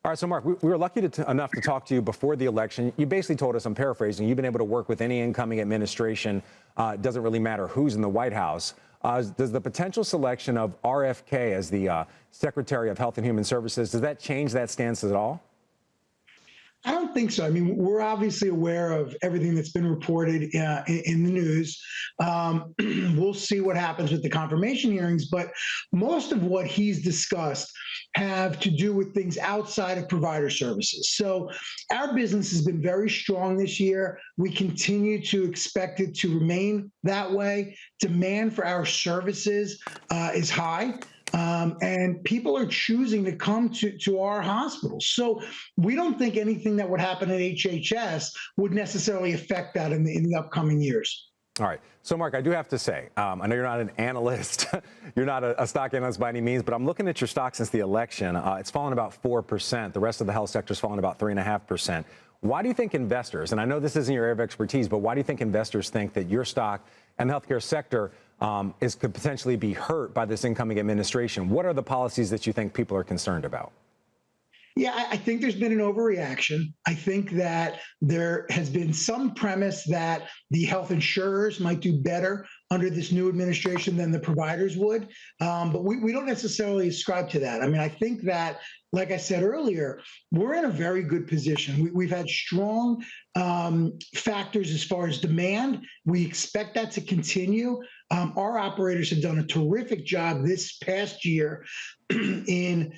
All right, so Mark, we were lucky enough to talk to you before the election. You basically told us, I'm paraphrasing, you've been able to work with any incoming administration. It doesn't really matter who's in the White House. Does the potential selection of RFK as the Secretary of Health and Human Services, does that change that stance at all? I don't think so. I mean, we're obviously aware of everything that's been reported in the news. We'll see what happens with the confirmation hearings, but most of what he's discussed have to do with things outside of provider services. So our business has been very strong this year. We continue to expect it to remain that way. Demand for our services is high. And people are choosing to come to our hospitals. So we don't think anything that would happen at HHS would necessarily affect that in the upcoming years. All right. So, Mark, I do have to say, I know you're not an analyst. You're not a stock analyst by any means, but I'm looking at your stock since the election. It's fallen about 4%. The rest of the health sector is fallen about 3.5%. Why do you think investors, and I know this isn't your area of expertise, but why do you think investors think that your stock and the healthcare sector could potentially be hurt by this incoming administration? What are the policies that you think people are concerned about? Yeah, I think there's been an overreaction. I think that there has been some premise that the health insurers might do better under this new administration than the providers would. But we don't necessarily ascribe to that. I mean, I think that, like I said earlier, we're in a very good position. We've had strong factors as far as demand. We expect that to continue. Our operators have done a terrific job this past year in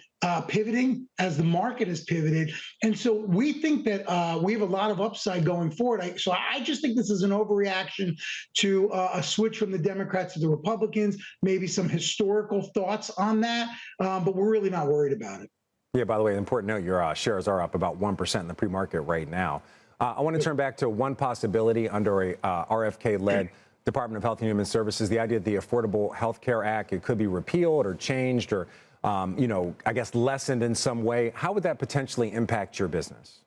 pivoting as the market has pivoted. And so we think that we have a lot of upside going forward. So I just think this is an overreaction to a switch from the Democrats to the Republicans, maybe some historical thoughts on that, but we're really not worried about it. Yeah, by the way, important note, your shares are up about 1% in the pre-market right now. I want to turn back to one possibility under a RFK-led Department of Health and Human Services, the idea that the Affordable Health Care Act, it could be repealed or changed or, I guess lessened in some way. How would that potentially impact your business?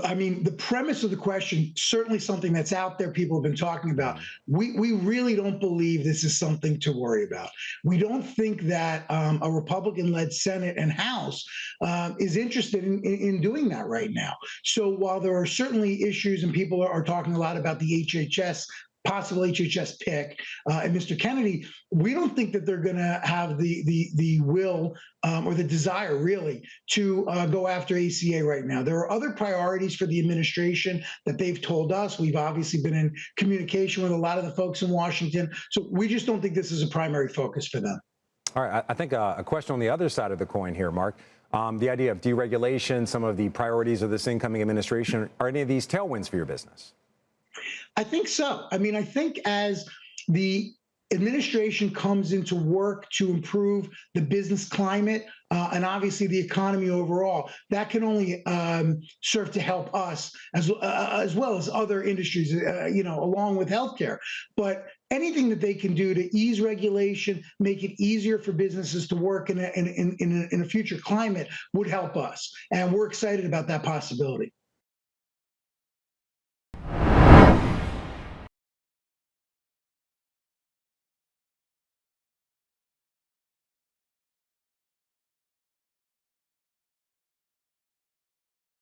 I mean, the premise of the question, certainly something that's out there, people have been talking about. We really don't believe this is something to worry about. We don't think that a Republican-led Senate and House is interested in doing that right now. So while there are certainly issues and people are talking a lot about the HHS, possible HHS pick, and Mr. Kennedy, we don't think that they're going to have the will or the desire, really, to go after ACA right now. There are other priorities for the administration that they've told us. We've obviously been in communication with a lot of the folks in Washington. So we just don't think this is a primary focus for them. All right. I think a question on the other side of the coin here, Mark. The idea of deregulation, some of the priorities of this incoming administration, are any of these tailwinds for your business? I think so. I mean, I think as the administration comes into work to improve the business climate and obviously the economy overall, that can only serve to help us as well as other industries, along with healthcare. But anything that they can do to ease regulation, make it easier for businesses to work in a future climate would help us. And we're excited about that possibility.